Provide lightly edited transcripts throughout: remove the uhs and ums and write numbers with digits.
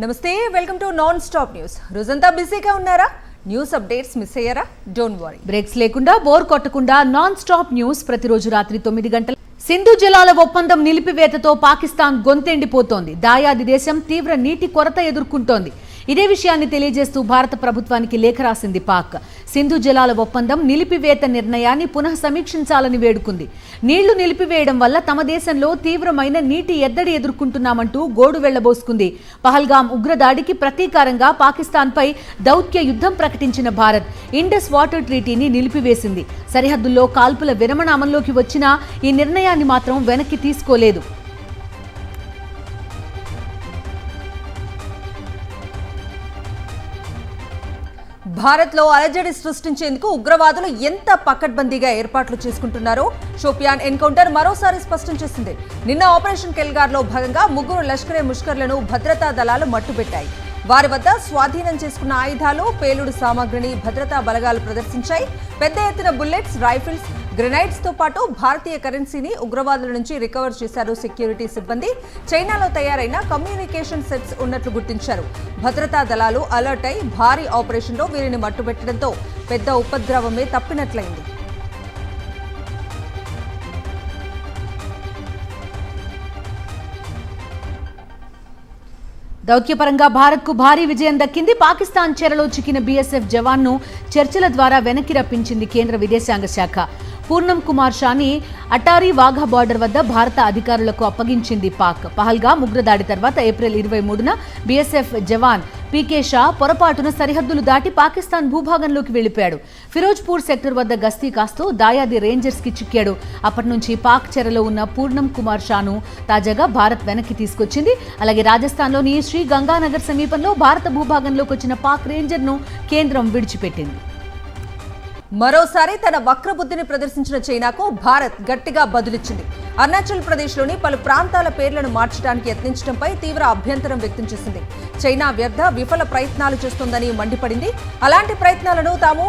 నమస్తే, welcome to non stop news. రోజంతా బిజీగా ఉన్నారా? న్యూస్ అప్డేట్స్ మిస్ అయ్యారా? డోంట్ వరీ, బ్రేక్స్ లేకుండా బోర్ కొట్టకుండా నాన్ స్టాప్ న్యూస్ ప్రతిరోజు రాత్రి 9 గంటల. సింధు జలాల ఒప్పందం నిలిపివేతతో పాకిస్తాన్ గొంతెండిపోతోంది. దాయాది దేశం తీవ్ర నీటి కొరత ఎదుర్కొంటోంది. ఇదే విషయాన్ని తెలియజేస్తూ భారత ప్రభుత్వానికి లేఖ రాసింది పాక్. సింధు జలాల ఒప్పందం నిలిపివేత నిర్ణయాన్ని పునః సమీక్షించాలని వేడుకుంది. నీళ్లు నిలిపివేయడం వల్ల తమ దేశంలో తీవ్రమైన నీటి ఎద్దడి ఎదుర్కొంటున్నామంటూ గోడు వెళ్లబోసుకుంది. పహల్గాం ఉగ్రదాడికి ప్రతీకారంగా పాకిస్తాన్పై దౌత్య యుద్ధం ప్రకటించిన భారత్ ఇండస్ వాటర్ ట్రీటీని నిలిపివేసింది. సరిహద్దుల్లో కాల్పుల విరమణ అమల్లోకి వచ్చినా ఈ నిర్ణయాన్ని మాత్రం వెనక్కి తీసుకోలేదు. భారత్లో అలజడి సృష్టించేందుకు ఉగ్రవాదులు ఎంత పకడ్బందీగా ఏర్పాట్లు చేసుకుంటున్నారో షోపియాన్ ఎన్కౌంటర్ మరోసారి స్పష్టం చేసింది. నిన్న ఆపరేషన్ కెల్గార్లో భాగంగా 3 లష్కరే ముష్కర్లను భద్రతా దళాలు మట్టుబెట్టాయి. వారి వద్ద స్వాధీనం చేసుకున్న ఆయుధాలు, పేలుడు సామాగ్రిని భద్రతా బలగాలు ప్రదర్శించాయి. పెద్ద ఎత్తున బుల్లెట్స్, రైఫిల్స్, గ్రెనైడ్స్ తో పాటు భారతీయ కరెన్సీని ఉగ్రవాదుల నుంచి రికవర్ చేశారు సెక్యూరిటీ సిబ్బంది. చైనాలో తయారైన కమ్యూనికేషన్ సెట్స్ ఉన్నట్లు గుర్తించారు. భద్రతా దళాలు అలర్ట్ అయి భారీ ఆపరేషన్లో వీరిని మట్టుబెట్టడంతో పెద్ద ఉపద్రవమే తప్పినట్లయింది. దౌత్యపరంగా భారత్కు భారీ విజయం దక్కింది. పాకిస్తాన్ చెరలో చిక్కిన బీఎస్ఎఫ్ జవాన్ను చర్చల ద్వారా వెనక్కి రప్పించింది కేంద్ర విదేశాంగ శాఖ. పూర్ణం కుమార్ షాని అటారీ వాఘా బార్డర్ వద్ద భారత అధికారులకు అప్పగించింది పాక్. పహల్గాం ఉగ్రదాడి తర్వాత ఏప్రిల్ 23న బీఎస్ఎఫ్ జవాన్ పీకే షా పొరపాటున సరిహద్దులు దాటి పాకిస్తాన్ భూభాగంలోకి వెళ్లిపోయాడు. ఫిరోజ్పూర్ సెక్టర్ వద్ద గస్తీ కాస్తూ దాయాది రేంజర్స్ కి చిక్కాడు. అప్పటి నుంచి పాక్ చెరలో ఉన్న పూర్ణం కుమార్ షాను తాజాగా భారత్ వెనక్కి తీసుకొచ్చింది. అలాగే రాజస్థాన్లోని శ్రీ గంగానగర్ సమీపంలో భారత భూభాగంలోకి వచ్చిన పాక్ రేంజర్ను కేంద్రం విడిచిపెట్టింది. మరోసారి తన వక్రబుద్ధిని ప్రదర్శించిన చైనాకు భారత్ గట్టిగా బదులిచ్చింది. అరుణాచల్ ప్రదేశ్లోని పలు ప్రాంతాల పేర్లను మార్చడానికి యత్నించడంపై తీవ్ర అభ్యంతరం వ్యక్తం చేసింది. చైనా విఫల ప్రయత్నాలు చేస్తోందని మండిపడింది. అలాంటి ప్రయత్నాలను తాము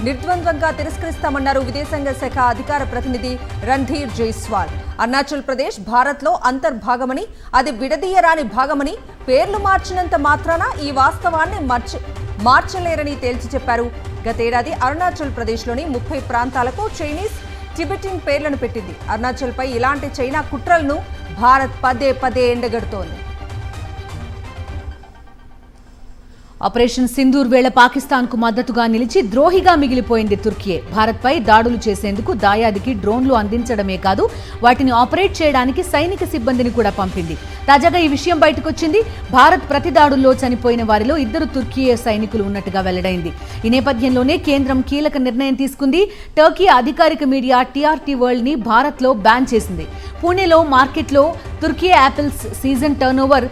నిర్ద్వంద్వంగా తిరస్కరిస్తామన్నారు విదేశాంగ శాఖ అధికార ప్రతినిధి రణ్ధీర్ జైస్వాల్. అరుణాచల్ ప్రదేశ్ భారత్లో అంతర్భాగమని, అది విడదీయరాని భాగమని పేర్లు మార్చినంత మాత్రాన ఈ వాస్తవాన్ని మార్చలేరని తేల్చి చెప్పారు. గతేడాది అరుణాచల్ ప్రదేశ్లోని 30 ప్రాంతాలకు చైనీస్, టిబెటిన్ పేర్లను పెట్టింది. అరుణాచల్పై ఇలాంటి చైనా కుట్రలను భారత్ పదే ఎండగడుతోంది. ఆపరేషన్ సింధూర్ వేళ పాకిస్తాన్కు మద్దతుగా నిలిచి ద్రోహిగా మిగిలిపోయింది తుర్కీ. భారత్పై దాడులు చేసేందుకు దాయాదికి డ్రోన్లు అందించడమే కాదు, వాటిని ఆపరేట్ చేయడానికి సైనిక సిబ్బందిని కూడా పంపింది. తాజాగా ఈ విషయం బయటకొచ్చింది. భారత్ ప్రతి దాడుల్లో చనిపోయిన వారిలో 2 తుర్కీ సైనికులు ఉన్నట్టుగా వెల్లడైంది. ఈ నేపథ్యంలోనే కేంద్రం కీలక నిర్ణయం తీసుకుంది. టర్కీ అధికారిక మీడియా టీఆర్టీ వరల్డ్ ని భారత్లో బ్యాన్ చేసింది. పూణేలో మార్కెట్లో తుర్కీ యాపిల్స్ సీజన్ టర్నోవర్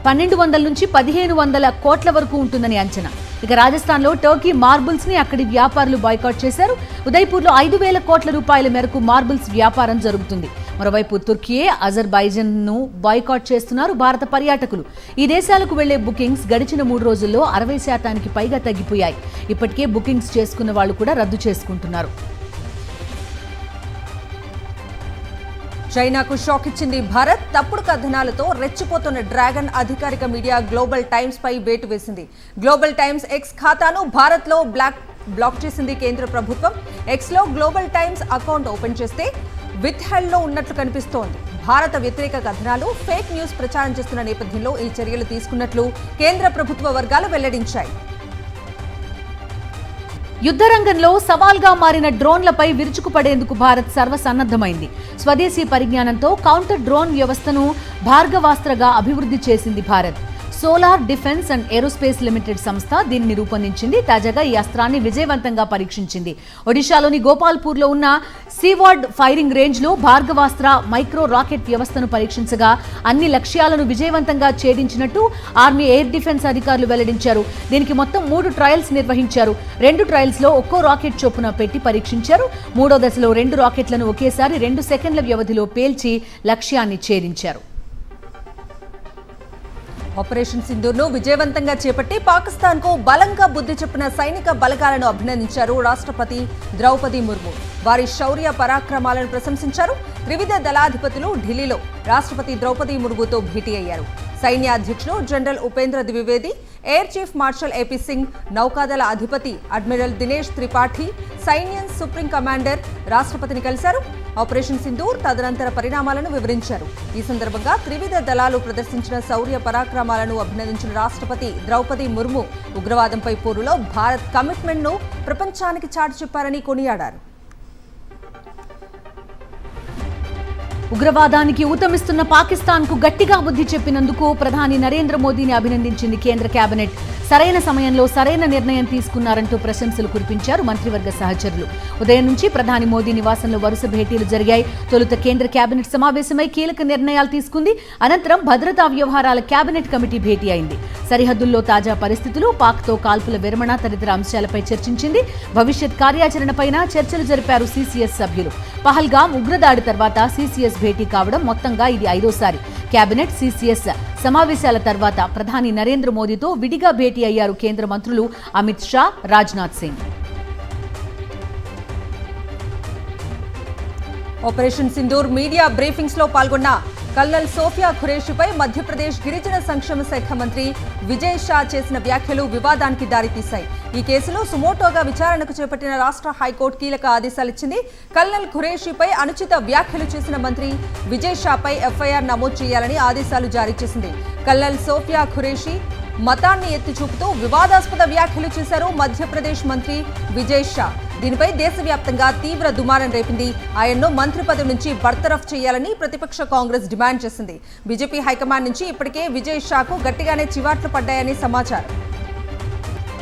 1200 నుంచి 1500 కోట్ల వరకు ఉంటుందని అంచనా. ఇక రాజస్థాన్లో టర్కీ మార్బుల్స్ ని అక్కడి వ్యాపారులు బాయ్కాట్ చేశారు. ఉదయ్పూర్లో 5000 కోట్ల రూపాయల మేరకు మార్బుల్స్ వ్యాపారం జరుగుతుంది. మరోవైపు తుర్కీ, అజర్బైజాన్ ను బాయ్కాట్ చేస్తున్నారు భారత పర్యాటకులు. ఈ దేశాలకు వెళ్లే బుకింగ్స్ గడిచిన 3 రోజుల్లో 60% పైగా తగ్గిపోయాయి. ఇప్పటికే బుకింగ్స్ చేసుకున్న వాళ్ళు కూడా రద్దు చేసుకుంటున్నారు. చైనాకు షాక్ ఇచ్చింది భారత్. తప్పుడు కథనాలతో రెచ్చిపోతున్న డ్రాగన్ అధికారిక మీడియా గ్లోబల్ టైమ్స్ పై వేటు వేసింది. గ్లోబల్ టైమ్స్ ఎక్స్ ఖాతాను భారత్లో బ్లాక్ చేసింది కేంద్ర ప్రభుత్వం. ఎక్స్లో గ్లోబల్ టైమ్స్ అకౌంట్ ఓపెన్ చేస్తే విత్ హెల్డ్లో ఉన్నట్లు కనిపిస్తోంది. భారత వ్యతిరేక కథనాలు, ఫేక్ న్యూస్ ప్రచారం చేస్తున్న నేపథ్యంలో ఈ చర్యలు తీసుకున్నట్లు కేంద్ర ప్రభుత్వ వర్గాలు వెల్లడించాయి. యుద్ధరంగంలో సవాల్గా మారిన డ్రోన్లపై విరుచుకుపడేందుకు భారత్ సర్వసన్నద్ధమైంది. స్వదేశీ పరిజ్ఞానంతో కౌంటర్ డ్రోన్ వ్యవస్థను భార్గవాస్త్రగా అభివృద్ధి చేసింది Bharat. Solar defence and aerospace limited సంస్థ దీన్ని రూపొందించింది. తాజాగా ఈ అస్త్రాన్ని విజయవంతంగా పరీక్షించింది. ఒడిశాలోని గోపాల్పూర్లో ఉన్న సీవార్డ్ ఫైరింగ్ రేంజ్లో భార్గవాస్త్ర మైక్రో రాకెట్ వ్యవస్థను పరీక్షించగా అన్ని లక్ష్యాలను విజయవంతంగా ఛేదించినట్టు ఆర్మీ ఎయిర్ డిఫెన్స్ అధికారులు వెల్లడించారు. దీనికి మొత్తం 3 ట్రయల్స్ నిర్వహించారు. 2 ట్రయల్స్లో ఒక్కో రాకెట్ చొప్పున పెట్టి పరీక్షించారు. 3వ దశలో 2 రాకెట్లను ఒకేసారి 2 సెకండ్ల వ్యవధిలో పేల్చి లక్ష్యాన్ని ఛేదించారు. ఆపరేషన్ సింధూర్ను విజయవంతంగా చేపట్టి పాకిస్తాన్కు బలంగా బుద్ధి చెప్పిన సైనిక బలగాలను అభినందించారు రాష్ట్రపతి ద్రౌపది ముర్ము. వారి శౌర్య పరాక్రమాలను ప్రశంసించారు. త్రివిధ దళాధిపతులు ఢిల్లీలో రాష్ట్రపతి ద్రౌపది ముర్ముతో భేటీ అయ్యారు. సైన్య అధ్యక్షుడు general Upendra Dwivedi, air chief marshal AP Singh, నౌకాదళ అధిపతి అడ్మిరల్ దినేష్ త్రిపాఠి, సైన్యం సుప్రీం కమాండర్ రాష్ట్రపతిని కలిశారు. ఆపరేషన్ సింధూర్ తదనంతర పరిణామాలను వివరించారు. ఈ సందర్భంగా త్రివిధ దళాలు ప్రదర్శించిన శౌర్య పరాక్రమాలను అభినందించిన రాష్ట్రపతి ద్రౌపది ముర్ము ఉగ్రవాదంపై పోరులో భారత్ కమిట్మెంట్ను ప్రపంచానికి చాటి చెప్పారని కొనియాడారు. ఉగ్రవాదానికి ఊతమిస్తున్న పాకిస్తాన్కు గట్టిగా బుద్ధి చెప్పినందుకు ప్రధాని నరేంద్ర మోదీని అభినందించింది కేంద్ర కేబినెట్. సరైన సమయంలో సరైన నిర్ణయం తీసుకున్నారంటూ ప్రశంసలు కురిపించారు మంత్రివర్గ సహచరులు. ఉదయం నుంచి ప్రధాని మోదీ నివాసంలో వరుస భేటీలు జరిగాయి. తొలుత కేంద్ర కేబినెట్ సమావేశమై కీలక నిర్ణయాలు తీసుకుంది. అనంతరం భద్రతా వ్యవహారాల కేబినెట్ కమిటీ భేటీ అయింది. సరిహద్దుల్లో తాజా పరిస్థితులు, పాక్తో కాల్పుల విరమణ తదితర అంశాలపై చర్చించింది. భవిష్యత్ కార్యాచరణపైన చర్చలు జరిపారు సీసీఎస్ సభ్యులు. పహల్గాం ఉగ్రదాడి తర్వాత సీసీఎస్ భేటీ కావడం మొత్తంగా ఇది 5వ కేబినెట్ సీసీఎస్ సమావేశాల తర్వాత ప్రధాని నరేంద్ర మోదీతో విడిగా భేటీ అయ్యారు కేంద్ర మంత్రులు Amit Shah, Rajnath Singh. Operation Sindoor media briefings లో పాల్గొన్న కల్నల్ సోఫియా ఖురేషిపై మధ్యప్రదేశ్ గిరిజన సంక్షేమ శాఖ మంత్రి విజయ్ షా చేసిన వ్యాఖ్యలు వివాదానికి దారితీశాయి. ఈ కేసులో సుమోటోగా విచారణకు చేపట్టిన రాష్ట్ర హైకోర్టు కీలక ఆదేశాలిచ్చింది. కల్నల్ ఖురేషిపై అనుచిత వ్యాఖ్యలు చేసిన మంత్రి విజయ్ షాపై ఎఫ్ఐఆర్ నమోదు చేయాలని ఆదేశాలు జారీ చేసింది. కల్నల్ సోఫియా ఖురేషి మతాన్ని ఎత్తి చూపుతూ వివాదాస్పద వ్యాఖ్యలు చేశారు మధ్యప్రదేశ్ మంత్రి విజయ్ షా. దీనిపై దేశవ్యాప్తంగా తీవ్ర దుమారం రేపింది. ఆయన్ను మంత్రి పదవి నుంచి బర్తరఫ్ చేయాలని ప్రతిపక్ష కాంగ్రెస్ డిమాండ్ చేసింది. బీజేపీ హైకమాండ్ నుంచి ఇప్పటికే విజయ్ షాకు గట్టిగానే చివాట్లు పడ్డాయని సమాచారం.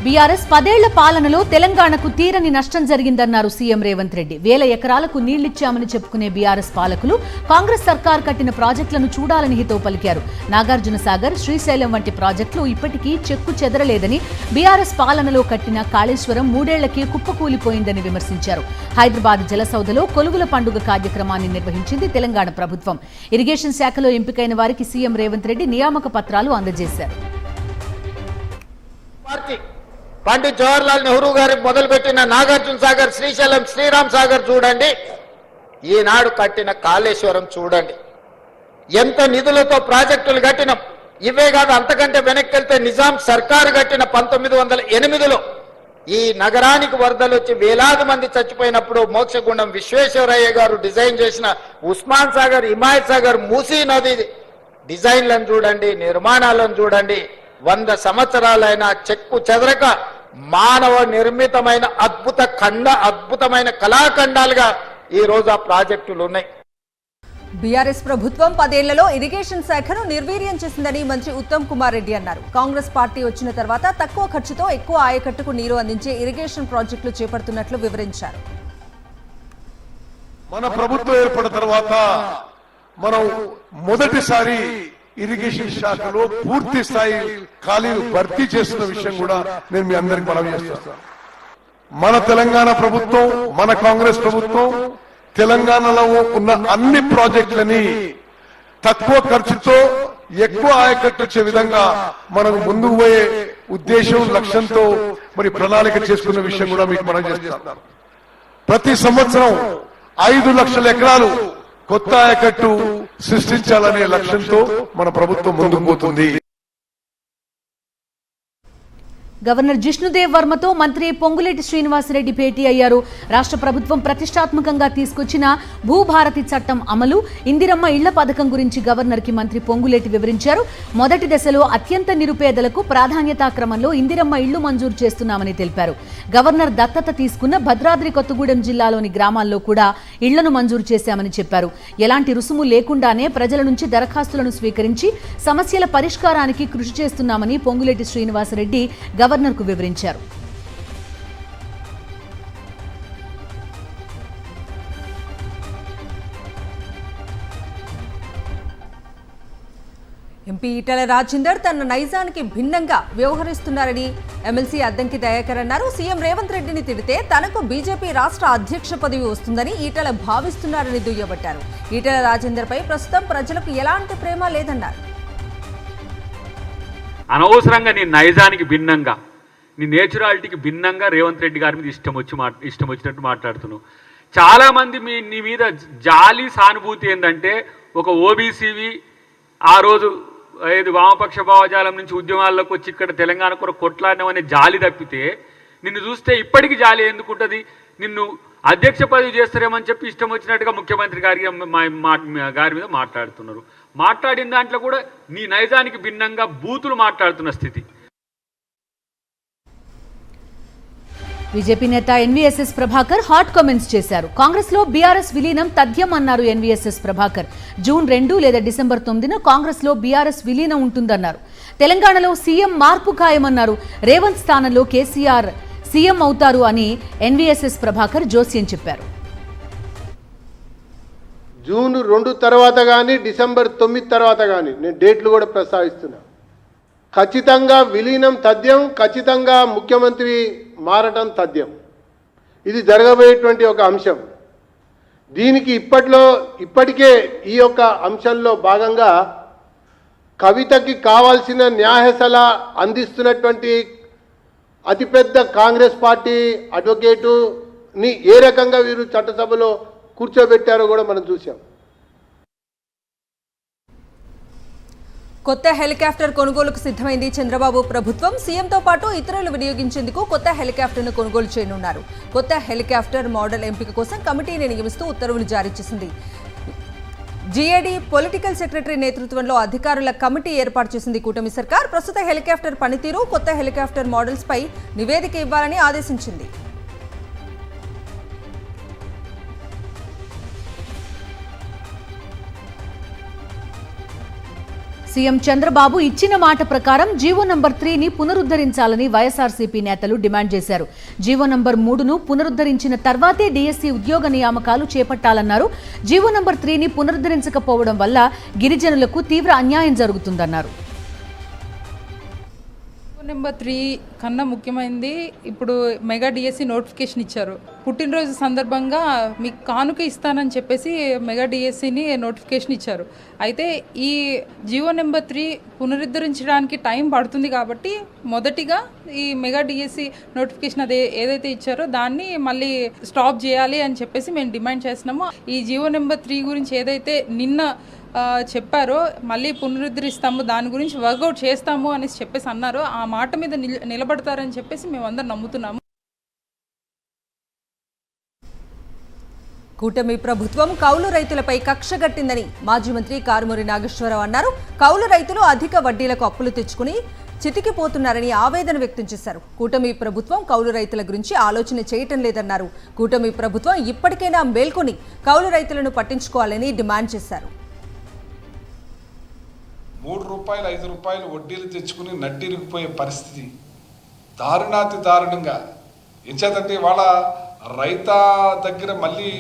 బీఆర్ఎస్ 10 ఏళ్ల పాలనలో తెలంగాణకు తీరని నష్టం జరిగిందన్నారు సీఎం రేవంత్ రెడ్డి. 1000 ఎకరాలకు నీళ్లిచ్చామని చెప్పుకునే బీఆర్ఎస్ పాలకులు కాంగ్రెస్ సర్కార్ కట్టిన ప్రాజెక్టులను చూడాలని హితవు పలికారు. నాగార్జున సాగర్, శ్రీశైలం వంటి ప్రాజెక్టులు ఇప్పటికీ చెక్కు చెదరలేదని, బీఆర్ఎస్ పాలనలో కట్టిన కాళేశ్వరం 3 ఏళ్లకే కుప్పకూలిపోయిందని విమర్శించారు. హైదరాబాద్ జలసౌధలో కొలువుల పండుగ కార్యక్రమాన్ని నిర్వహించింది తెలంగాణ ప్రభుత్వం. ఇరిగేషన్ శాఖలో ఎంపికైన వారికి సీఎం రేవంత్ రెడ్డి నియామక పత్రాలు అందజేశారు. పండిత్ జవహర్లాల్ నెహ్రూ గారు మొదలుపెట్టిన నాగార్జున సాగర్, శ్రీశైలం, శ్రీరామ్ సాగర్ చూడండి, ఈనాడు కట్టిన కాళేశ్వరం చూడండి, ఎంత నిధులతో ప్రాజెక్టులు కట్టినాం. ఇవే కాదు, అంతకంటే వెనక్కి వెళ్తే నిజాం సర్కారు కట్టిన 1908లో ఈ నగరానికి వరదలు వచ్చి వేలాది మంది చచ్చిపోయినప్పుడు మోక్షగుండం విశ్వేశ్వరయ్య గారు డిజైన్ చేసిన ఉస్మాన్ సాగర్, హిమాయత్ సాగర్, మూసీ నది డిజైన్లను చూడండి, నిర్మాణాలను చూడండి. 100 సంవత్సరాలైన చెక్కు చెదరక మానవ నిర్మితమైన అద్భుతమైన కళాఖండాలుగా ఈ రోజు ఆ ప్రాజెక్టులు ఉన్నాయి. బీఆర్ఎస్ ప్రభుత్వం 10 ఏళ్లలో ఇరిగేషన్ శాఖను నిర్వీర్యం చేసిందని మంత్రి ఉత్తమ్ కుమార్ రెడ్డి అన్నారు. కాంగ్రెస్ పార్టీ వచ్చిన తర్వాత తక్కువ ఖర్చుతో ఎక్కువ ఆయకట్టుకు నీరు అందించే ఇరిగేషన్ ప్రాజెక్టులు చేపడుతున్నట్లు వివరించారు. మన ప్రభుత్వం ఏర్పడిన తర్వాత మనం మొదటిసారి ఇరిగేషన్ శాఖలో పూర్తి స్థాయి ఖాళీలు భర్తీ చేస్తున్న విషయం కూడా నేను మీ అందరికి మనవి చేస్తాను. మన తెలంగాణ ప్రభుత్వం, మన కాంగ్రెస్ ప్రభుత్వం తెలంగాణలో ఉన్న అన్ని ప్రాజెక్టులని తక్కువ ఖర్చుతో ఎక్కువ ఆయకట్టు వచ్చే విధంగా మనం ముందుకు పోయే ఉద్దేశం, లక్ష్యంతో మరి ప్రణాళిక చేసుకున్న విషయం కూడా మీకు మనం చేస్తాం. ప్రతి సంవత్సరం 5 లక్షల ఎకరాలు కొత్త ఆయకట్టు సృష్టించాలనే లక్ష్యంతో మన ప్రభుత్వం ముందుకు పోతుంది. గవర్నర్ జిష్ణుదేవ్ వర్మతో మంత్రి పొంగులేటి శ్రీనివాసరెడ్డి భేటీ అయ్యారు. రాష్ట్ర ప్రభుత్వం ప్రతిష్టాత్మకంగా తీసుకొచ్చిన భూభారతి చట్టం అమలు, ఇందిరమ్మ ఇళ్ల పథకం గురించి గవర్నర్కి మంత్రి పొంగులేటి వివరించారు. మొదటి దశలో అత్యంత నిరుపేదలకు ప్రాధాన్యతా క్రమంలో ఇందిరమ్మ ఇళ్లు మంజూరు చేస్తున్నామని తెలిపారు. గవర్నర్ దత్తత తీసుకున్న భద్రాద్రి కొత్తగూడెం జిల్లాలోని గ్రామాల్లో కూడా ఇళ్లను మంజూరు చేశామని చెప్పారు. ఎలాంటి రుసుము లేకుండానే ప్రజల నుంచి దరఖాస్తులను స్వీకరించి సమస్యల పరిష్కారానికి కృషి చేస్తున్నామని పొంగులేటి శ్రీనివాసరెడ్డి గవర్నర్కు వివరించారు. ఎంపీ ఈటెల రాజేందర్ తన నైజానికి భిన్నంగా వ్యవహరిస్తున్నారని ఎమ్మెల్సీ అద్దంకి దయాకర్ అన్నారు. సీఎం రేవంత్ రెడ్డిని తిడితే తనకు బీజేపీ రాష్ట్ర అధ్యక్ష పదవి వస్తుందని ఈటెల భావిస్తున్నారని దుయ్యబట్టారు. ఈటెల రాజేందర్ పై ప్రస్తుతం ప్రజలకు ఎలాంటి ప్రేమ లేదన్నారు. అనవసరంగా నీ నైజానికి భిన్నంగా, నీ నేచురాలిటీకి భిన్నంగా రేవంత్ రెడ్డి గారి మీద ఇష్టం వచ్చినట్టు మాట్లాడుతున్నావు. చాలామంది నీ మీద జాలి సానుభూతి ఏంటంటే, ఒక ఓబీసీవి ఆ రోజు ఏది వామపక్ష భావజాలం నుంచి ఉద్యమాల్లోకి వచ్చి ఇక్కడ తెలంగాణ కొరకు కొట్లాడినవనే జాలి తప్పితే నిన్ను చూస్తే ఇప్పటికీ జాలి ఎందుకుంటుంది? నిన్ను అధ్యక్ష పదవి చేస్తారేమని చెప్పి ఇష్టం వచ్చినట్టుగా ముఖ్యమంత్రి గారి మీద మాట్లాడుతున్నారు. మాట్లాడిన దాంట్లో కూడా నీ నైజానికి భిన్నంగా బూతులు మాట్లాడుతున్న స్థితి. బీజేపీ నేత ఎన్వీఎస్ఎస్ ప్రభాకర్ హాట్ కామెంట్స్ చేశారు. కాంగ్రెస్ లో బీఆర్ఎస్ విలీనం తథ్యం అన్నారు ఎన్వీఎస్ఎస్ ప్రభాకర్. జూన్ 2 లేదా డిసెంబర్ 9న కాంగ్రెస్ లో బీఆర్ఎస్ విలీనం ఉంటుందన్నారు. తెలంగాణలో సీఎం మార్పు ఖాయమన్నారు. రేవంత్ స్థానంలో కేసీఆర్ సీఎం అవుతారు అని ఎన్వీఎస్ఎస్ ప్రభాకర్ జోస్యం చెప్పారు. జూన్ 2 తర్వాత కానీ డిసెంబర్ 9 తర్వాత కానీ నేను డేట్లు కూడా ప్రస్తావిస్తున్నా. ఖచ్చితంగా విలీనం తథ్యం, ఖచ్చితంగా ముఖ్యమంత్రి మారటం తథ్యం. ఇది జరగబోయేటువంటి ఒక అంశం. దీనికి ఇప్పటికే ఈ యొక్క అంశంలో భాగంగా కవితకి కావాల్సిన న్యాయ సలహా అందిస్తున్నటువంటి అతిపెద్ద కాంగ్రెస్ పార్టీ అడ్వకేటుని ఏ రకంగా వీరు చట్టసభలో కూర్చోబెట్టారో కూడా మనం చూసాం. కొత్త హెలికాప్టర్ కొనుగోలుకు సిద్ధమైంది చంద్రబాబు ప్రభుత్వం. సీఎంతో పాటు ఇతరులు వినియోగించేందుకు కొత్త హెలికాప్టర్ను కొనుగోలు చేయనున్నారు. కొత్త హెలికాప్టర్ మోడల్ ఎంపిక కోసం కమిటీని నియమిస్తూ ఉత్తర్వులు జారీ చేసింది. జీఏడీ పొలిటికల్ సెక్రటరీ నేతృత్వంలో అధికారుల కమిటీ ఏర్పాటు చేసింది కూటమి సర్కార్. ప్రస్తుత హెలికాప్టర్ పనితీరు, కొత్త హెలికాప్టర్ మోడల్స్ పై నివేదిక ఇవ్వాలని ఆదేశించింది. సీఎం చంద్రబాబు ఇచ్చిన మాట ప్రకారం జీవో నంబర్ 3ని పునరుద్ధరించాలని వైఎస్ఆర్సీపీ నేతలు డిమాండ్ చేశారు. జీవో నంబర్ 3ను పునరుద్ధరించిన తర్వాతే డీఎస్సీ ఉద్యోగ నియామకాలు చేపట్టాలన్నారు. జీవో నంబర్ 3ని పునరుద్ధరించకపోవడం వల్ల గిరిజనులకు తీవ్ర అన్యాయం జరుగుతుందన్నారు. నెంబర్ 3 కన్నా ముఖ్యమైనది ఇప్పుడు మెగా డిఎస్సి నోటిఫికేషన్ ఇచ్చారు. పుట్టినరోజు సందర్భంగా మీకు కానుక ఇస్తానని చెప్పేసి మెగా డిఎస్సిని నోటిఫికేషన్ ఇచ్చారు. అయితే ఈ జియో నెంబర్ 3 పునరుద్ధరించడానికి టైం పడుతుంది కాబట్టి మొదటిగా ఈ మెగా డిఎస్సి నోటిఫికేషన్ ఏదైతే ఇచ్చారో దాన్ని మళ్ళీ స్టాప్ చేయాలి అని చెప్పేసి మేము డిమాండ్ చేస్తున్నాము. ఈ జియో నెంబర్ 3 గురించి ఏదైతే నిన్న చెప్పారో మళ్ళీ పునరుద్ధరిస్తాము, దాని గురించి వర్కౌట్ చేస్తాము అని చెప్పేసి అన్నారు. ఆ మాట మీద నిలబడతారని చెప్పేసి మేమందరం నమ్ముతున్నాము. కూటమి ప్రభుత్వం కౌలు రైతులపై కక్షగట్టిందని మాజీ మంత్రి కారుమూరి నాగేశ్వరరావు అన్నారు. కౌలు రైతులు అధిక వడ్డీలకు అప్పులు తెచ్చుకుని చితికిపోతున్నారని ఆవేదన వ్యక్తం చేశారు. కూటమి ప్రభుత్వం కౌలు రైతుల గురించి ఆలోచన చేయటం లేదన్నారు. కూటమి ప్రభుత్వం ఇప్పటికైనా మేల్కొని కౌలు రైతులను పట్టించుకోవాలని డిమాండ్ చేశారు. 3 రూపాయలు 5 రూపాయలు వడ్డీలు తెచ్చుకుని నడ్డిరిగిపోయే పరిస్థితి దారుణాతి దారుణంగా. ఎంచేతంటే వాళ్ళ రైత దగ్గర మళ్ళీ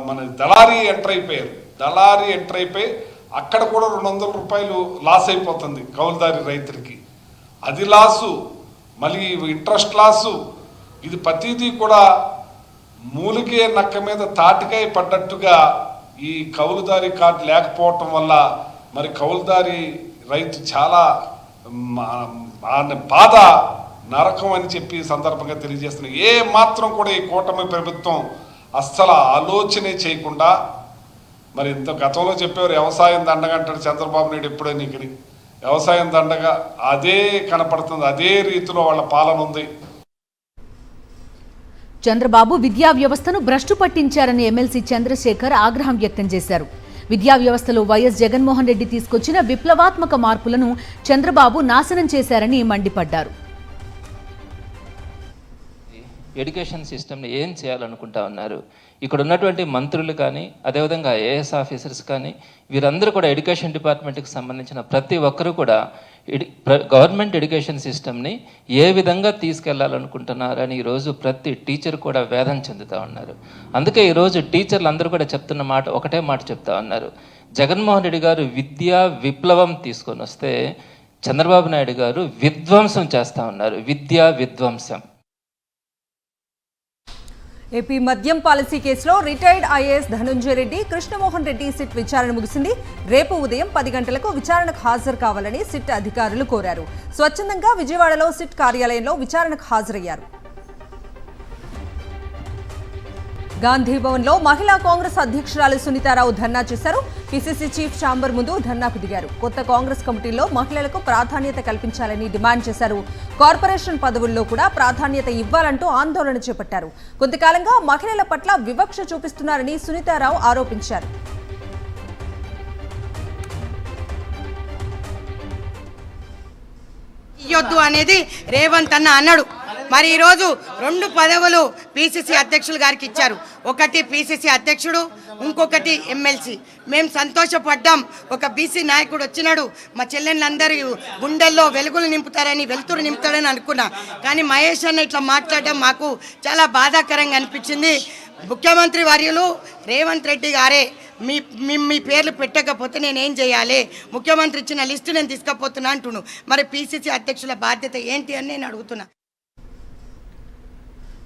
మన దళారీ ఎంటర్ అయిపోయారు. దళారీ ఎంటర్ అయిపోయి అక్కడ కూడా 200 రూపాయలు లాస్ అయిపోతుంది కౌలుదారి రైతులకి. అది లాసు, మళ్ళీ ఇంట్రెస్ట్ లాసు. ఇది ప్రతిదీ కూడా మూలికే నక్క మీద తాటికాయ పడ్డట్టుగా ఈ కౌలుదారి కార్డు లేకపోవటం వల్ల మరి కౌలుదారి రైతు చాలా బాధ నరకం అని చెప్పి సందర్భంగా తెలియజేస్తున్నాయి. ఏ మాత్రం కూడా ఈ కూటమి ప్రభుత్వం అస్సలు ఆలోచనే చేయకుండా మరి ఇంత గతంలో చెప్పేవారు వ్యవసాయం దండగా అంటాడు చంద్రబాబు నాయుడు ఎప్పుడో నీకు వ్యవసాయం దండగా అదే కనపడుతుంది. అదే రీతిలో వాళ్ళ పాలన ఉంది. చంద్రబాబు విద్యా వ్యవస్థను భ్రష్టు పట్టించారని ఎమ్మెల్సీ చంద్రశేఖర్ ఆగ్రహం వ్యక్తం చేశారు. విద్యా వ్యవస్థలో వైఎస్ జగన్మోహన్ రెడ్డి తీసుకొచ్చిన విప్లవాత్మక మార్పులను చంద్రబాబు నాశనం చేశారని మండిపడ్డారు. ఎడ్యుకేషన్ సిస్టమ్ని ఏం చేయాలనుకుంటా ఉన్నారు? ఇక్కడ ఉన్నటువంటి మంత్రులు కానీ అదేవిధంగా ఐఏఎస్ ఆఫీసర్స్ కానీ వీరందరూ కూడా ఎడ్యుకేషన్ డిపార్ట్మెంట్కి సంబంధించిన ప్రతి ఒక్కరూ కూడా గవర్నమెంట్ ఎడ్యుకేషన్ సిస్టమ్ని ఏ విధంగా తీసుకెళ్లాలనుకుంటున్నారని ఈరోజు ప్రతి టీచర్ కూడా వేదన చెందుతూ ఉన్నారు. అందుకే ఈరోజు టీచర్లు అందరూ కూడా చెప్తున్న మాట ఒకటే మాట చెప్తా ఉన్నారు. జగన్మోహన్ రెడ్డి గారు విద్యా విప్లవం తీసుకొని వస్తే చంద్రబాబు నాయుడు గారు విధ్వంసం చేస్తూ ఉన్నారు. విద్యా విధ్వంసం. ఏపీ మద్యం పాలసీ కేసులో retired IAS Dhanunjaya Reddy, Krishnamohan Reddy SIT విచారణ ముగిసింది. రేపు ఉదయం 10 గంటలకు విచారణకు హాజరు కావాలని సిట్ అధికారులు కోరారు. స్వచ్ఛందంగా విజయవాడలో సిట్ కార్యాలయంలో విచారణకు హాజరయ్యారు. గాంధీ భవన్లో మహిళా కాంగ్రెస్ అధ్యక్షురాలు సునీతారావు ధర్నా చేశారు. పిసిసి చీఫ్ ఛాంబర్ ముందు ధర్నాకు దిగారు. కొత్త కాంగ్రెస్ కమిటీలో మహిళలకు ప్రాధాన్యత కల్పించాలని డిమాండ్ చేశారు. కార్పొరేషన్ పదవుల్లో కూడా ప్రాధాన్యత ఇవ్వాలంటూ ఆందోళన చేపట్టారు. కొంతకాలంగా మహిళల పట్ల వివక్ష చూపిస్తున్నారని సునీతారావు ఆరోపించారు. ఇయ్యొద్దు అనేది రేవంత్ అన్న అన్నాడు. మరి ఈరోజు 2 పదవులు పిసిసి అధ్యక్షులు గారికి ఇచ్చారు. ఒకటి పిసిసి అధ్యక్షుడు, ఇంకొకటి ఎమ్మెల్సీ. మేము సంతోషపడ్డాం. ఒక బీసీ నాయకుడు వచ్చినాడు, మా చెల్లెళ్ళందరూ గుండెల్లో వెలుగులు నింపుతారని, వెలుతురు నింపుతారని అనుకున్నా. కానీ మహేష్ అన్న ఇట్లా మాట్లాడడం మాకు చాలా బాధాకరంగా అనిపించింది. ముఖ్యమంత్రి వర్యులు రేవంత్ రెడ్డి గారే మీ పేర్లు పెట్టకపోతే నేనేం చేయాలి? ముఖ్యమంత్రి ఇచ్చిన లిస్టు నేను తీసుకపోతున్నా అంటున్నాను. మరి పిసిసి అధ్యక్షుల బాధ్యత ఏంటి అని నేను అడుగుతున్నా.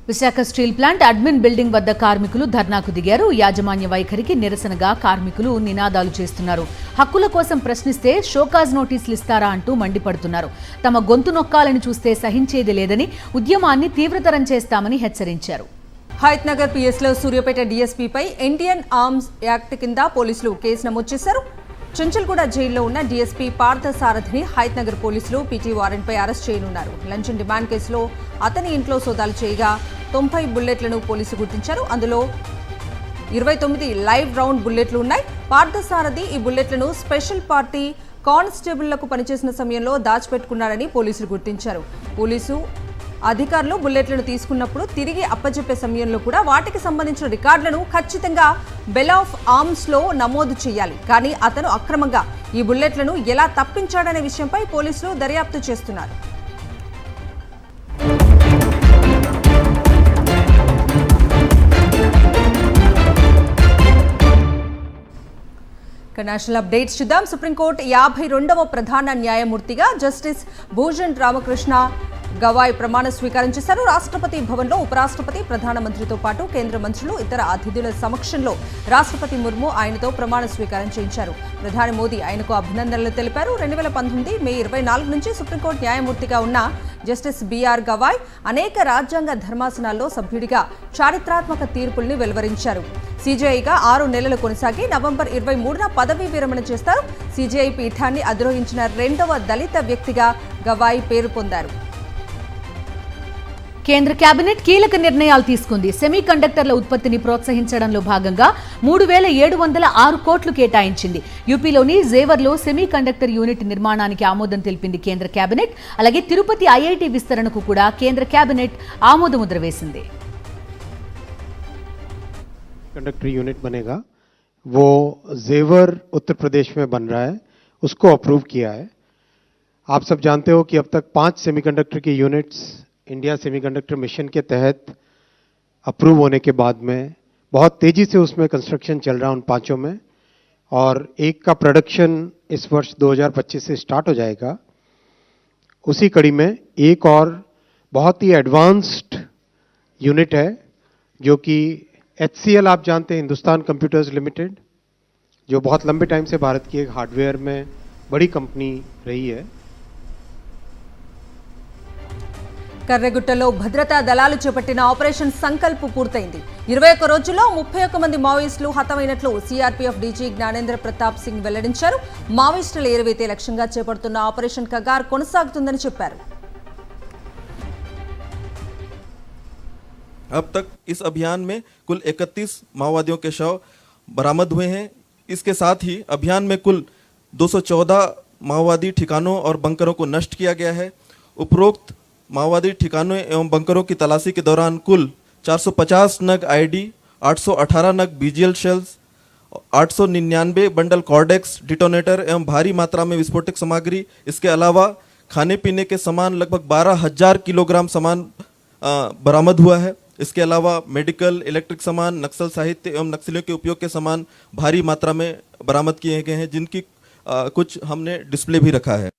Visakha steel plant admin building వద్ద కార్మికులు ధర్నాకు దిగారు. యాజమాన్య వైఖరికి నిరసనగా కార్మికులు నినాదాలు చేస్తున్నారు. హక్కుల కోసం ప్రశ్నిస్తే షోకాజ్ నోటీసులు ఇస్తారా అంటూ మండిపడుతున్నారు. తమ గొంతు నొక్కాలని చూస్తే సహించేది లేదని, ఉద్యమాన్ని తీవ్రతరం చేస్తామని హెచ్చరించారు. హయత్ నగర్ పిఎస్లో సూర్యాపేట డీఎస్పీపై ఇండియన్ ఆర్మ్స్ యాక్ట్ కింద పోలీసులు కేసు నమోదు చేశారు. చుంచల్గూడ జైల్లో ఉన్న డీఎస్పీ పార్థసారథిని హయత్ నగర్ పోలీసులు పీటీ వారెంట్పై అరెస్ట్ చేయనున్నారు. లంచం డిమాండ్ కేసులో అతని ఇంట్లో సోదాలు చేయగా 90 బుల్లెట్లను పోలీసులు గుర్తించారు. అందులో 29 లైవ్ రౌండ్ బుల్లెట్లు ఉన్నాయి. పార్థసారథి ఈ బుల్లెట్లను స్పెషల్ పార్టీ కానిస్టేబుళ్లకు పనిచేసిన సమయంలో దాచిపెట్టుకున్నారని పోలీసులు గుర్తించారు. పోలీసు అధికారులు బుల్లెట్లను తీసుకున్నప్పుడు తిరిగి అప్పచెప్పే సమయంలో కూడా వాటికి సంబంధించిన రికార్డులను ఖచ్చితంగా బెల్ ఆఫ్ ఆర్మ్స్లో నమోదు చేయాలి. కానీ అతను అక్రమంగా ఈ బుల్లెట్లను ఎలా తప్పించాడనే విషయంపై పోలీసులు దర్యాప్తు చేస్తున్నారు. నేషనల్ అప్డేట్స్ చూద్దాం. సుప్రీంకోర్టు 52వ ప్రధాన న్యాయమూర్తిగా జస్టిస్ భూషణ్ రామకృష్ణ గవాయ్ ప్రమాణ స్వీకారం చేశారు. రాష్ట్రపతి భవన్లో ఉపరాష్ట్రపతి, ప్రధానమంత్రితో పాటు కేంద్ర మంత్రులు, ఇతర అతిథుల సమక్షంలో రాష్ట్రపతి ముర్ము ఆయనతో ప్రమాణ స్వీకారం చేయించారు. ప్రధాని మోదీ ఆయనకు అభినందనలు తెలిపారు. 2019 మే 24 నుంచి సుప్రీంకోర్టు న్యాయమూర్తిగా ఉన్న జస్టిస్ బిఆర్ గవాయ్ అనేక రాజ్యాంగ ధర్మాసనాల్లో సభ్యుడిగా చారిత్రాత్మక తీర్పుల్ని వెలువరించారు. సీజేఐగా 6 నెలలు కొనసాగి నవంబర్ 23న పదవీ విరమణ చేస్తారు. సీజేఐ పీఠాన్ని అధిరోహించిన 2వ దళిత వ్యక్తిగా గవాయ్ పేరు పొందారు. కేంద్ర కేబినెట్ కీలక నిర్ణయాలు తీసుకుంది. సెమీ కండక్టర్ల ఉత్పత్తిని ప్రోత్సహించడంలో భాగంగా 3706 కోట్లు కేటాయించింది. యూపీలోని జేవర్లో సెమీ కండక్టర్ యూనిట్ నిర్మాణానికి ఆమోదం తెలిపింది కేంద్ర కేబినెట్. అలాగే తిరుపతి ఐఐటి విస్తరణకు కూడా కేంద్ర కేబినెట్ ఆమోదముద్ర వేసింది. कंडक्टर यूनिट बनेगा वो जेवर उत्तर प्रदेश में बन रहा है, उसको अप्रूव किया है. आप सब जानते हो कि अब तक 5 सेमीकंडक्टर की यूनिट्स इंडिया सेमीकंडक्टर मिशन के तहत अप्रूव होने के बाद में बहुत तेजी से उसमें कंस्ट्रक्शन चल रहा है उन 5 में, और एक का प्रोडक्शन इस वर्ष 2025 से स्टार्ट हो जाएगा. उसी कड़ी में एक और बहुत ही एडवांस्ड यूनिट है जो कि HCL आप जानते हैं, हिंदुस्तान कंप्यूटर्स लिमिटेड, जो बहुत लंबे टाइम से भारत की एक हार्डवेयर में बड़ी कंपनी रही है. కర్రెగుట్టలో భద్రతా దళాలు చేపట్టిన ఆపరేషన్ సంకల్ప్ పూర్తయింది. 21 రోజుల్లో 31 మంది మావోయిస్టులు హతమైనట్లు సిఆర్పీఎఫ్ డీజీ జ్ఞానేంద్ర ప్రతాప్ సింగ్ వెల్లడించారు. మావోయిస్టుల ఏరువేతే లక్ష్యంగా చేపడుతున్న ఆపరేషన్ కగార్ కొనసాగుతుందని చెప్పారు. अब तक इस अभियान में कुल 31 माओवादियों के शव बरामद हुए हैं. इसके साथ ही अभियान में कुल 214 माओवादी ठिकानों और बंकरों को नष्ट किया गया है. उपरोक्त माओवादी ठिकानों एवं बंकरों की तलाशी के दौरान कुल 450 नग आईडी, 818 नग BGL shells, 899 bundle Cordtex detonator एवं भारी मात्रा में विस्फोटक सामग्री, इसके अलावा खाने पीने के सामान लगभग 12,000 किलोग्राम सामान बरामद हुआ है. इसके अलावा मेडिकल, इलेक्ट्रिक सामान, नक्सल साहित्य एवं नक्सलियों के उपयोग के सामान भारी मात्रा में बरामद किए गए हैं, जिनकी कुछ हमने डिस्प्ले भी रखा है.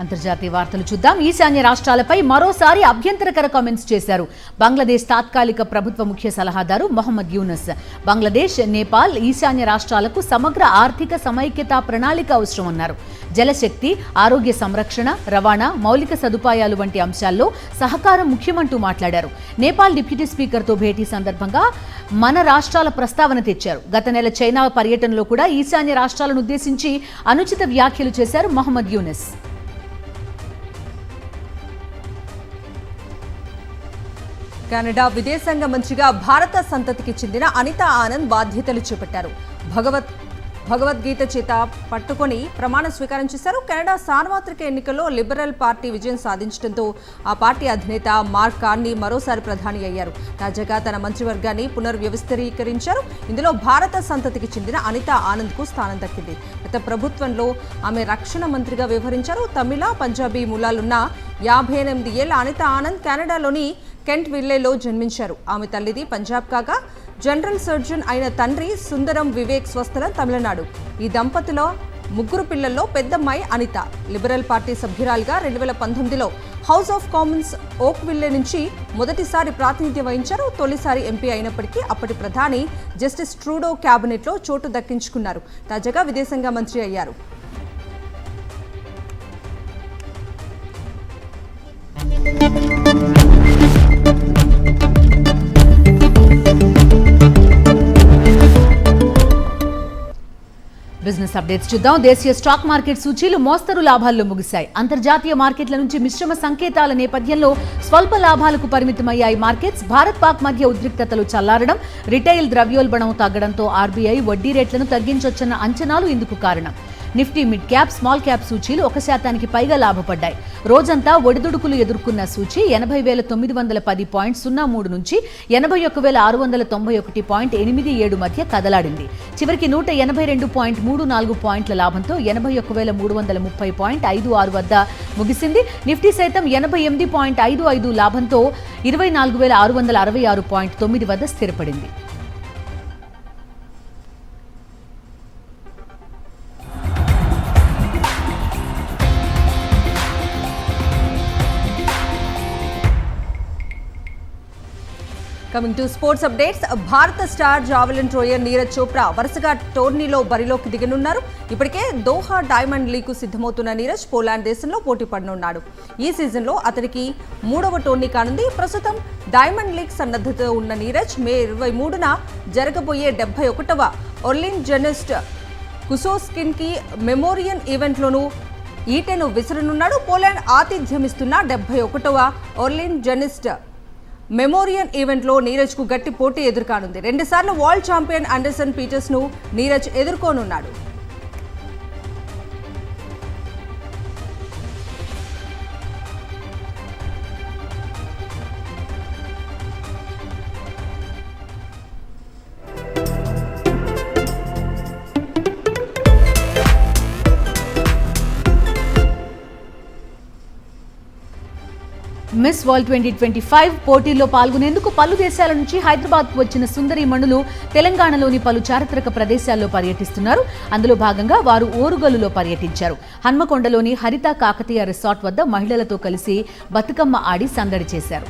అంతర్జాతీయ వార్తలు చూద్దాం. ఈశాన్య రాష్ట్రాలపై మరోసారి అభ్యంతరకర కామెంట్స్ చేశారు బంగ్లాదేశ్ తాత్కాలిక ప్రభుత్వ ముఖ్య సలహాదారు మొహమ్మద్ యూనస్. బంగ్లాదేశ్, నేపాల్, ఈశాన్య రాష్ట్రాలకు సమగ్ర ఆర్థిక సమైక్యతా ప్రణాళిక అవసరమన్నారు. జలశక్తి, ఆరోగ్య సంరక్షణ, రవాణా, మౌలిక సదుపాయాలు వంటి అంశాల్లో సహకారం ముఖ్యమంటూ మాట్లాడారు. నేపాల్ డిప్యూటీ స్పీకర్తో భేటీ సందర్భంగా మన రాష్ట్రాల ప్రస్తావన తెచ్చారు. గత నెల చైనా పర్యటనలో కూడా ఈశాన్య రాష్ట్రాలను ఉద్దేశించి అనుచిత వ్యాఖ్యలు చేశారు మొహమ్మద్ యూనస్. కెనడా విదేశాంగ మంత్రిగా భారత సంతతికి చెందిన అనితా ఆనంద్ బాధ్యతలు చేపట్టారు. భగవద్గీత చేత పట్టుకొని ప్రమాణ స్వీకారం చేశారు. కెనడా సార్వత్రిక ఎన్నికల్లో లిబరల్ పార్టీ విజయం సాధించడంతో ఆ పార్టీ అధినేత మార్క్ కార్నీ మరోసారి ప్రధాని అయ్యారు. తాజాగా తన మంత్రివర్గాన్ని పునర్వ్యవస్థీకరించారు. ఇందులో భారత సంతతికి చెందిన అనితా ఆనంద్కు స్థానం దక్కింది. గత ప్రభుత్వంలో ఆమె రక్షణ మంత్రిగా వ్యవహరించారు. తమిళ, పంజాబీ మూలాలున్న 58 ఏళ్ల అనితా ఆనంద్ కెనడాలోని కెంట్ విల్లేలో జన్మించారు. ఆమె తల్లిది పంజాబ్ కాగా జనరల్ సర్జన్ అయిన తండ్రి సుందరం వివేక్ స్వస్థలం తమిళనాడు. ఈ దంపతుల 3 పిల్లల్లో పెద్దమ్మాయి అనిత. లిబరల్ పార్టీ సభ్యురాలుగా 2019లో House of Commons Oakville నుంచి మొదటిసారి ప్రాతినిధ్యం వహించారు. తొలిసారి ఎంపీ అయినప్పటికీ అప్పటి ప్రధాని జస్టిస్ ట్రూడో క్యాబినెట్లో చోటు దక్కించుకున్నారు. తాజాగా విదేశాంగ మంత్రి అయ్యారు. బిజినెస్ అప్డేట్స్ చూద్దాం. దేశీయ స్టాక్ మార్కెట్ సూచీలు మోస్తరు లాభాల్లో ముగిశాయి. అంతర్జాతీయ మార్కెట్ల నుంచి మిశ్రమ సంకేతాల నేపథ్యంలో స్వల్ప లాభాలకు పరిమితమయ్యాయి మార్కెట్స్. భారత్ పాక్ మధ్య ఉద్రిక్తతలు చల్లారడం, రిటైల్ ద్రవ్యోల్బణం తగ్గడంతో ఆర్బీఐ వడ్డీ రేట్లను తగ్గించొచ్చన్న అంచనాలు ఇందుకు కారణం. Nifty mid cap, small cap సూచీలు 1% పైగా లాభపడ్డాయి. రోజంతా ఒడిదుడుకులు ఎదుర్కొన్న సూచీ 80,910.03 నుంచి 81,691.87 మధ్య కదలాడింది. చివరికి 182.34 పాయింట్ల లాభంతో 81,330.56 వద్ద ముగిసింది. నిఫ్టీ సైతం 88.55 లాభంతో 24,666.9 వద్ద స్థిరపడింది. Coming to sports updates. భారత star javelin thrower Neeraj Chopra వరుసగా టోర్నీలో బరిలోకి దిగనున్నారు. ఇప్పటికే దోహా డైమండ్ లీగ్కు సిద్ధమవుతున్న నీరజ్ పోలాండ్ దేశంలో పోటీ పడనున్నాడు. ఈ సీజన్లో అతనికి 3వ టోర్నీ కానుంది. ప్రస్తుతం డైమండ్ లీగ్ సన్నద్ధతతో ఉన్న నీరజ్ మే 23న జరగబోయే 71వ ఒర్లిన్ జెనిస్ట్ కుసోస్కిన్కి మెమోరియల్ ఈవెంట్లోనూ ఈటెను విసరనున్నాడు. పోలాండ్ ఆతిథ్యమిస్తున్న 71వ ఒర్లిన్ జెనిస్ట్ మెమోరియల్ ఈవెంట్లో నీరజ్కు గట్టి పోటీ ఎదుర్కానుంది. 2 సార్లు వరల్డ్ ఛాంపియన్ అండర్సన్ పీటర్స్ను నీరజ్ ఎదుర్కోనున్నాడు. మిస్ వరల్డ్ 2025 పోటీల్లో పాల్గొనేందుకు పలు దేశాల నుంచి హైదరాబాద్కు వచ్చిన సుందరీమణులు తెలంగాణలోని పలు చారిత్రక ప్రదేశాల్లో పర్యటిస్తున్నారు. అందులో భాగంగా వారు ఓరుగల్లులో పర్యటించారు. హన్మకొండలోని హరిత కాకతీయ రిసార్ట్ వద్ద మహిళలతో కలిసి బతుకమ్మ ఆడి సందడి చేశారు.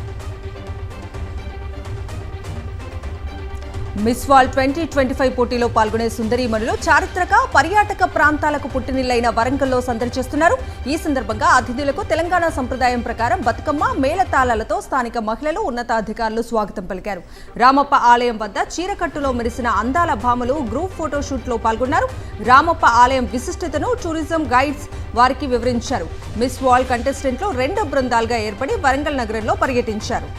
మిస్ వరల్డ్ 2025 పోటీలో పాల్గొనే సుందరీమణులు చారిత్రక పర్యాటక ప్రాంతాలకు పుట్టినిల్లైన వరంగల్లో సందడి చేస్తున్నారు. ఈ సందర్భంగా అతిథులకు తెలంగాణ సంప్రదాయం ప్రకారం బతుకమ్మ మేళతాళాలతో స్థానిక మహిళలు, ఉన్నతాధికారులు స్వాగతం పలికారు. రామప్ప ఆలయం వద్ద చీరకట్టులో మెరిసిన అందాల భామలు గ్రూప్ ఫోటోషూట్లో పాల్గొన్నారు. రామప్ప ఆలయం విశిష్టతను టూరిజం గైడ్స్ వారికి వివరించారు. మిస్ వరల్డ్ కంటెస్టెంట్లు 2 బృందాలుగా ఏర్పడి వరంగల్ నగరంలో పర్యటించారు.